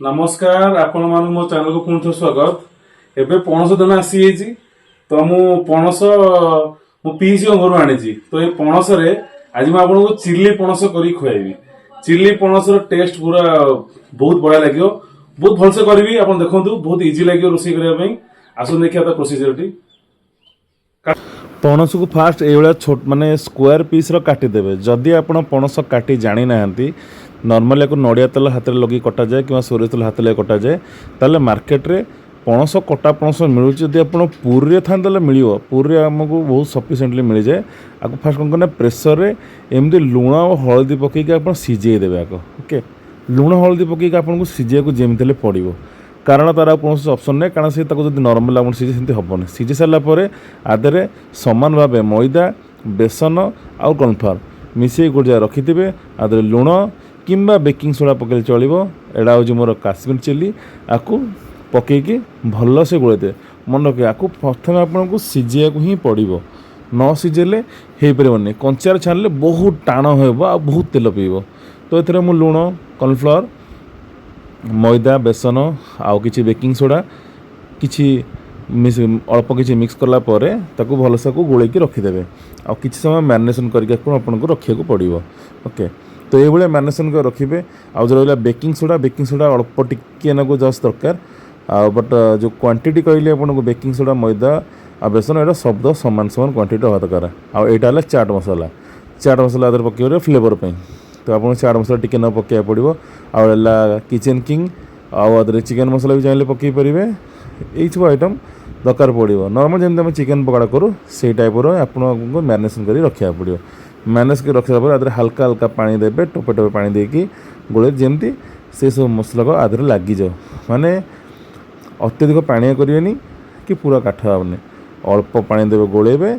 नमस्कार आपण मान मो चैनल को पुनः स्वागत। एबे पणस दिन आसी तो मु पणस मो पीसी घर आनी तो ये पणस रे आज मैं आपको चिल्ली पणस करी खुआइबी। चिल्ली पणस टेस्ट पूरा बहुत बढ़िया लगे, बहुत भलसे करी। आप देखो बहुत इजी लगे रोषे करने। आसन देखिए प्रोसीजर टी पणस को फास्ट ये छोट माने स्क्वायर पीस काटिदेवे। जदि आप पणस काटी जानी ना नॉर्मल एक नड़िया तेल हाथ में लगे कटा जाए कि सोरिष तेल हाथ लगे कटा जाए ताले मार्केट रे पणस कटा पणस मिलूँ। जब आप पूरी था मिल पूरी आमको बहुत सफिसीयंटली मिल जाए। आपको फास्ट कौन करना प्रेसर रे एमती लुण और हलदी पकईक आप सीझे देवे। आगे ओके लुण हलदी पकईक आपको सीझे को जमी पड़ो कारण तार कौन ऑप्शन नहीं कारण से नॉर्मल आप सीझे सेमती हेनी। सीझी सारापर आधे सामान भाव मैदा बेसन आउ कॉर्नफ्लावर मिसई गोटे रखिथे। आधे लुण किंबा बेकिंग सोडा पकड़े चलो। एड़ा हूँ मोर काश्मीर चिल्ली। आपको पकईकि भल से गोले दे मन रखिए। आपको प्रथम आपको सीझे को ही पड़ो, न सीझेले हो पारे कंचार छाणिले बहुत टाण हो बहुत तेल पीब। तो ये मु लुण कॉर्नफ्लावर मैदा बेसन आउ कि बेकिंग सोडा किसी अल्प किसी मिक्स कलापर ताको भलसे गोल रखिदे। आ कि समय मैरिनेशन करके आपको रखा पड़ो। ओके तो ये मैरिनेशन कर रखिए। आउ जो रहा बेकिंग सोडा अल्प टिके नाकु जस्ट दरकार। बट जो क्वांटिटी कहले आपको बेकिंग सोडा मैदा आ बेसन ये सब सामान सामान क्वांटिटी हवा दरकार। आईटा चाट मसला अदर पकड़े फ्लेवर पे। तो आपको चाट मसला टिके न पकड़ा पड़ो। आला किचेन किंग आदि चिकेन मसला भी चाहिए पकई पारे। यही सब आइटम दरकार पड़ो। नॉर्मल जमी आम चिकेन पकड़ा करूँ से टाइप आपको मैरिनेशन कर रखा पड़ो। मैनेज कर रखा पर आधे हल्का हल्का पानी देवे टोपे टोपे पानी देकी गोले जमती से सब मसला को आधे लग जाओ। माने अत्यधिक पानी करें कि पूरा काठ हेनी अल्प पानी देवे गोलेबे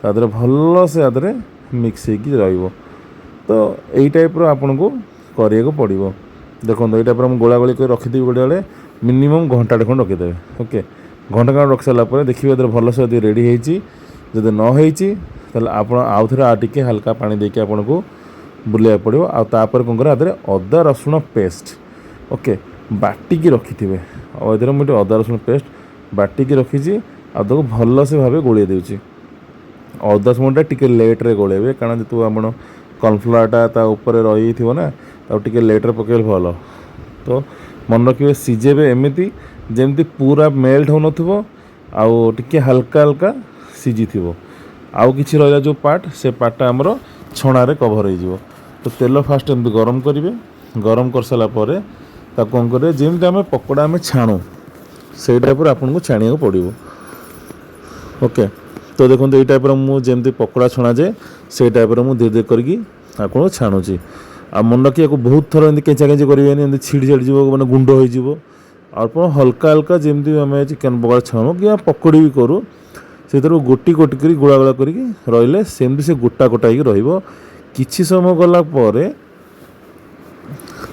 तादे भल से आधे मिक्स हो। तो यही टाइप आपन को करिया को पड़ो। देखो ये टाइप गोला गोली कर रखिदेवी गोटे बेले मिनिमम घंटाटे खंड रखिदेवे। ओके घंटा खंड रख सारापर देखिए भल से रेडी होती। जब न होती आप आउ थे आटे हल्का पानी देके आपन को बुलाया पड़ो। आपर कौन कर अदा रसुण पेस्ट ओके बाटिकी रखिथे। और मुझे अदा रसुण पेस्ट बाटिकी रखी आपको भल से भाव गोल दूसरी। अदा रसुणटा टी लेट्रे गोलेबे कारण जो आप कॉर्नफ्लावरटा ऊपर रही थी ना टे लेट्रे पकड़े भल। तो मन रखिए सीझेबे एमती जमती पूरा मेल्ट हो टे हल्का हल्का सीझी थी। आउ कि रहा जो पार्ट से पार्टा आमर छणारे कभर हो। तो तेल फास्ट एमती गरम करेंगे। गरम कर सारापर कौन करें जमी आम पकोड़ा आम छाणु से टाइप आपको छाणिया पड़ो। ओके तो देखो ये टाइप मुझे पकोड़ा छणा जाए से टाइप मुझे धीरे धीरे करके आपको छाणुची। आ मन रखिए बहुत थर एमती केचा केची करेंगे छिड़ी छिड़ी जीव मैंने गुंड हो। अल्प हल्का हल्का जमी आम चिकेन पकोड़ा छाणु कि पकोड़ी भी करूँ से गोटी गोटी कर गोला गोला कर रही सेमती से गोटा गोटा हो किछि समय गलापर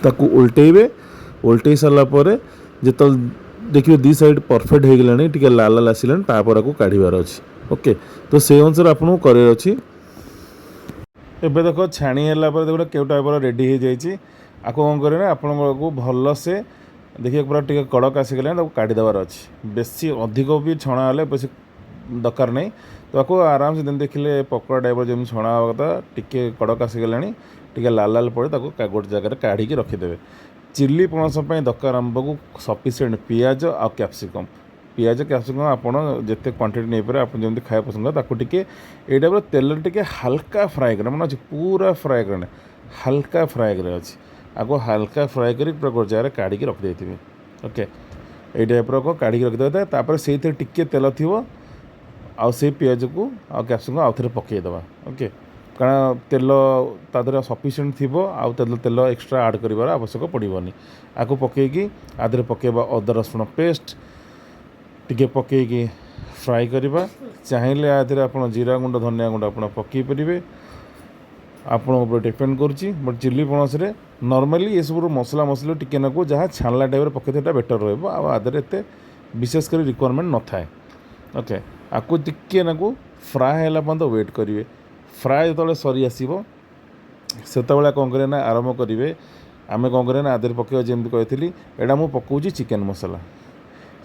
ताकू उल्टेबे। उल्टे सारापर जो देखिए दी साइड परफेक्ट हो गलानी टी लाल लाल आसिलानी तापर आपको काढ़ार अच्छे। ओके तो से अनुसार आपको करार अच्छी। एबे देखो छाणी है देखो केउ टाइप रेडी हो जाए। आपको कौन करें आपको भल से देखिए पूरा टी कड़क आसीगला काढ़ीदेवार अच्छे। बेसी अधिक भी छणा हेल्ले बेसी दरकार नहीं। तो आपको आराम से देखिले पकोड़ा टाइप जमी छणा हवा कथा टी कड़क आसीगला टी लाल लाल पड़े गोटे जगह काढ़ी रखिदेवे। चिल्ली पणस दरकार आमको सफिसीयंट पियाज आ कैप्सिकम। पियाज कैप्सिकम आपड़ जिते क्वांटिटी नहीं पारे आप जमी खाया पसंद ताको टिके ये टाइप तेल टिके हल्का फ्राए कर मन अच्छे पूरा फ्राए करना हल्का फ्राए कर अच्छे। आपको हल्का फ्राए कर पूरा गोटे जगह काढ़ी रखिदे थे। ओके ये टाइप काढ़ी रखिदे तापर से टिके तेल थी आउ से पियाज को आ कैप्सिकम आउ थे पकईदे। ओके कारण तेल तादर सफिसीयंट थी आउ तेल एक्सट्रा आड कर आवश्यक पड़ोनी। आपको पकईकि आधे पकेबा अदा रसुण पेस्ट टिके पकईकि फ्राए करवा। चाहिए आधे आप जीरा गुंड धनिया गुंड आप पकई पारे आप डिपेंड करुच्ची। बट चिल्ली पणस नॉर्मली ये सब मसला मसला टिके नाकू जहाँ छाणला टाइप पकईटा बेटर रहा एत विशेषकर रिक्वायरमेंट न थाए। ओके आपको टिके नाकू फ्राए है पर्यंत वेट करेंगे। फ्राए जो सरी आसो से कौन करें आरम्भ करेंगे आम कौन करें ना आधे पकड़ जमी कही एटा मुझे पकाऊँ चिकेन मसला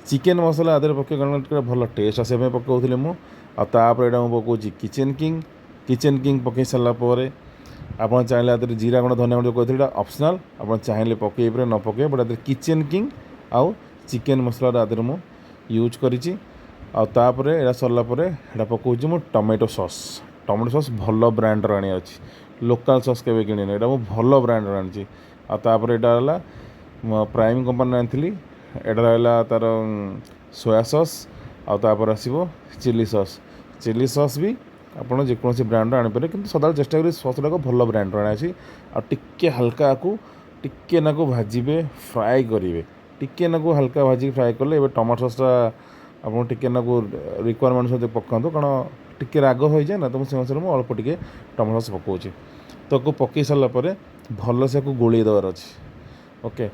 चिकेन मसला आधे पकड़ कौन भल टेस्ट आसापे पकाऊली मुझे मुझे पकाऊँ किचेन किंग पकई सारापर आप चाहिए आदि जीरा गुण धनिया गुण जो कहते ऑप्शनल आप चाहिए पकईपर न पकई बट आदि किचेन किंग आउ चिकेन मसला आदि मुझ यूज करी आउे यहाँ सरलापर यहाँ पकाऊँ मुझ टमेटो सॉस भल ब्रांडर आनी अच्छी लोकल सॉस के किणी यहाँ मुझे भल ब्रांडर आनी आपर यहाँ प्राइम कंपनी आनी यहाँ तार सोया सॉस आपर आसो चिली सॉस भी आपड़ जेकोसी ब्रांड आनीपर कि सदा चेष्टा करें सॉस गुड़ाक भल ब्रांड आनी आके हल्का को टिके नाकू भाजबे फ्राए करेंगे टिके नाकू हल्का भाजी फ्राए कले टमाटो सॉसटा आप टिके नाकू रिक्वायरमेंट सहित पकातु कारण टिके राग हो जाए ना तो मुझे मुझे अल्प टिके टमाटो सॉस पकाऊँ तो पकई सारापर भल से गोल देवार अच्छे ओके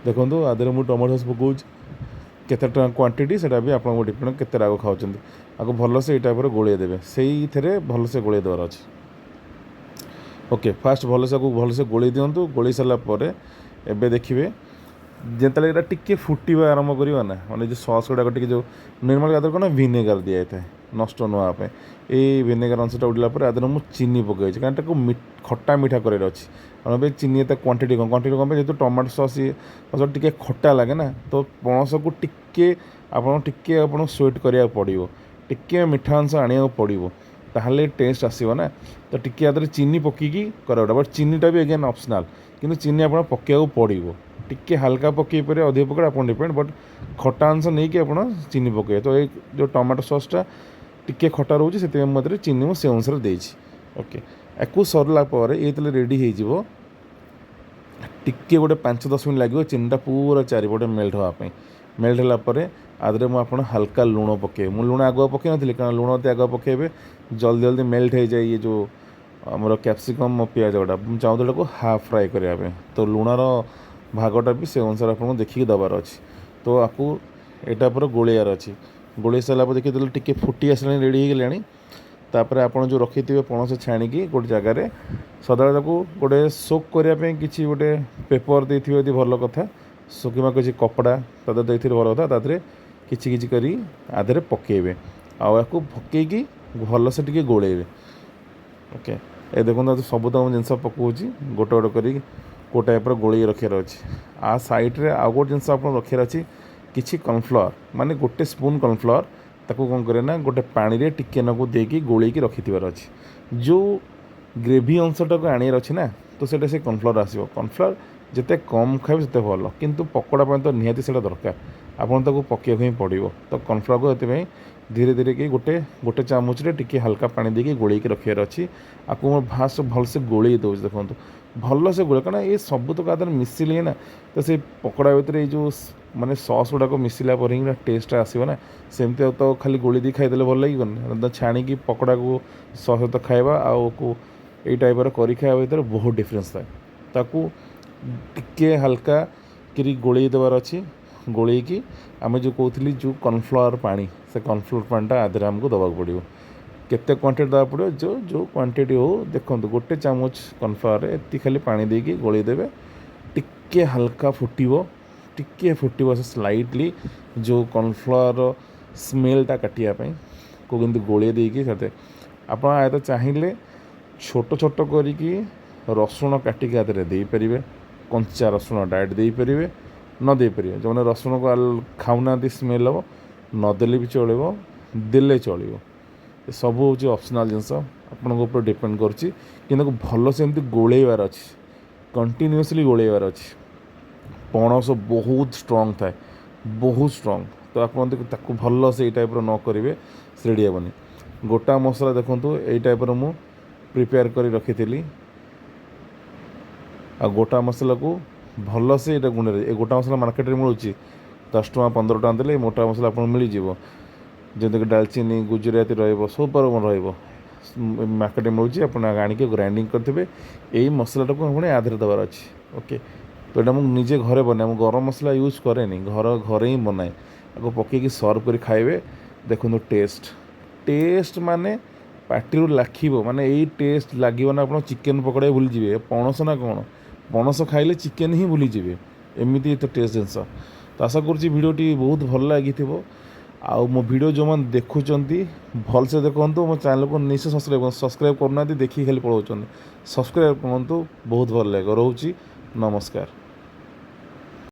देखो आधे मुझे टमाटो सॉस पकाऊँ केते क्वांटिटी से भी आपको डिपेंड केते राग खाऊँ आपको भल से टाइप गोल देवे से भल से गोल देवार अच्छे ओके फास्ट भल से गोल दिंतु गोल सारापर एबे देखिए जिते यहाँ टिके फुटा आरंभ करवा ना माने जो सॉस गुड़ाक जो नॉर्मल आदर कौन विनेगर दिया था नष्ट नुआपे ये विनेगर अंशटा उड़ापर आदर मुझे चीनी पकई कारण खट्टा मीठा कर अच्छी कारण चीनी क्वांटिटी कम जेहतु टमाटो सॉस टे खट्टा लगे ना तो पणस को टिके आप स्वीट करा पड़ो टिके मीठा अंश आने पड़ो ताहले टेस्ट आसो ना तो टिके आदर चीनी पकईकी करा बट चीनीटा भी अगेन ऑप्शनल किंतु चीनी आप पकड़ा पड़ो टिके हल्का पकई पर अधिक पकड़ आप डिपेंड बट खट्टा अंश नहीं कि आप चीनी पकड़े तो ये जो टमाटो सॉसटा टिके खट्टा रोचे से मत चीनी मुझे से अनुसार देती ओके या सरलापर ये रेडी हो टिके गोटे 5-10 मिनट लगे चीनीटा पूरा चारिपटे मेल्ट हाँपाई मेल्ट होगापर आदरे मुझे हल्का लुण पकड़े मुझे लुण आगुआ पकई नी कारण लुण तो आगुआ पकड़े जल्दी जल्दी मेल्ट हो जाए ये जो आमर कैप्सिकम पियाज गुड़ा चाहूँ को हाफ फ्राए करने तो लुणर भागटा भी से अनुसार आपको देखिए दबार अच्छी तो आपको यहाँ पर गोलियार अच्छी गोल सारापर देखिए टिके फुटी आसा रेडी हो गलापर आप जो रखी थे पणस छाणिकी गोटे जगार सदा गोटे सोक करने कि गोटे पेपर देती भल कथा कि किसी कपड़ा तादर देती भल कथा तादे किसी कर आधे पकईबे आपको पकईकी भल से टे गोलेबे ओके ये देखो सब तो जिन पकाऊँ गोटे गोटे कर को टाइप गोल रखार अच्छे आ साइड्रे आउ गोटे जिन आप रखार अच्छी किसी कॉर्नफ्लावर माने गोटे स्पून कॉर्नफ्लावर ताको कौन करे ना गोटे पानी रे टिके नकु देकी गोलेकी रखिथिबार अच्छी जो ग्रेवी अंशटा को आनियार अच्छे ना तो सेटा से कॉर्नफ्लावर आसो कॉर्नफ्लावर जिते कम खाइबे सेते भल किंतु पकोड़ा तो निहाती सेटा दरकार आपन ताको पकेइବାକୁ ही पड़ो तो कॉर्नफ्लावर को ये धीरे धीरे कि गोटे गोटे चामच रे टिके हल्का पानी देकी गोलेकी रखार अच्छी आपको भास्ट भल से गोले दौर देखो भल से गोले कारण ये सब तो आदर मिसिले ना तो से पकोड़ा भितर जो माने सॉस गुड़ाक मिसिला पर ही टेस्ट आसो ना सेमती तो खाली गोली दी खाईदे भल लगे छाणी पकोड़ा को सॉस सहित खाइबा आउ ये टाइप कर खाଇବା भितर बहुत डिफरेंस थाए ताकू टिके हल्का करी गोले देवार अच्छी गोलेकी आम जो कहते जो कॉर्नफ्लावर पानी से कॉर्नफ्लावर पानीटा आधे आमको दवाक पड़ो केते क्वांटिटी दवा पड़ो जो जो क्वांटिटी हो देखो गोटे चामच कॉर्नफ्लावर एति खाली पानी देकी गोले देवे टिके हल्का फुटो टिके फुटो से स्लाइटली जो कॉर्नफ्लावर स्मेलटा काटापी को केमती गोले देकी साथे आप आयत चाहिए छोट छोट करी रसुण काटिक आदि देपारे कंचा रसुण डायरेक्ट देपारे न देपारे जो मैंने रसुण को खाऊना स्मेल हम नदेले भी चलो देले चलो सब हूँ ऑप्शनल जिनस आप डिपेंड कर भल से गोलेबार अच्छी कंटिन्यूअसली गोलेबार अच्छी पणस बहुत स्ट्रंग थाए बहुत स्ट्रंग तो आप भल से टाइप न करेंगे से रेडी हेनी गोटा मसला देखूँ यही टाइप मु प्रिपेयर कर रखी आ गोटा मसला को भल से ये गुण गोटा मसला मार्केट में मिलूँ 10 टଙ୍କା 15 टଙ୍କା देले मोटा मसला आप मिल जमीक डालचीनी गुजराती सब मार्केट में मिलूँ आप आनिक ग्राइंडिंग करेंगे यही मसलाटा को पुणी आधे देवार अच्छी ओके तो यहाँ मुझे निजे घरे बनाए गरम मसला यूज कैनि घर ही बनाए आपको पकईकी सर्व कर खाइबे देखो टेस्ट टेस्ट माने पार्टी लाखिब माने यही टेस्ट लगे ना आप चिकेन पकड़ा भूल जाए पणस ना कौन ପଣସ ଖାଇଲେ ଚିକେନ୍ ହିଁ ଭୁଲିଯିବେ, ଏମିତି ତ ଟେଷ୍ଟ ଜିନିଷ। ତ ଆଶା କରୁଛି ଭିଡ଼ିଓଟି ବହୁତ ଭଲ ଲାଗିଥିବ। ଆଉ ମୋ ଭିଡ଼ିଓ ଯେଉଁମାନେ ଦେଖୁଛନ୍ତି ଭଲସେ ଦେଖନ୍ତୁ, ମୋ ଚ୍ୟାନେଲକୁ ନିଶ୍ଚୟ ସବସ୍କ୍ରାଇବ୍ କରୁନାହାନ୍ତି, ଦେଖିକି ଖାଲି ପଳାଉଛନ୍ତି। ସବସ୍କ୍ରାଇବ୍ କରନ୍ତୁ, ବହୁତ ଭଲ ଲାଗିବ। ରହୁଛି, ନମସ୍କାର।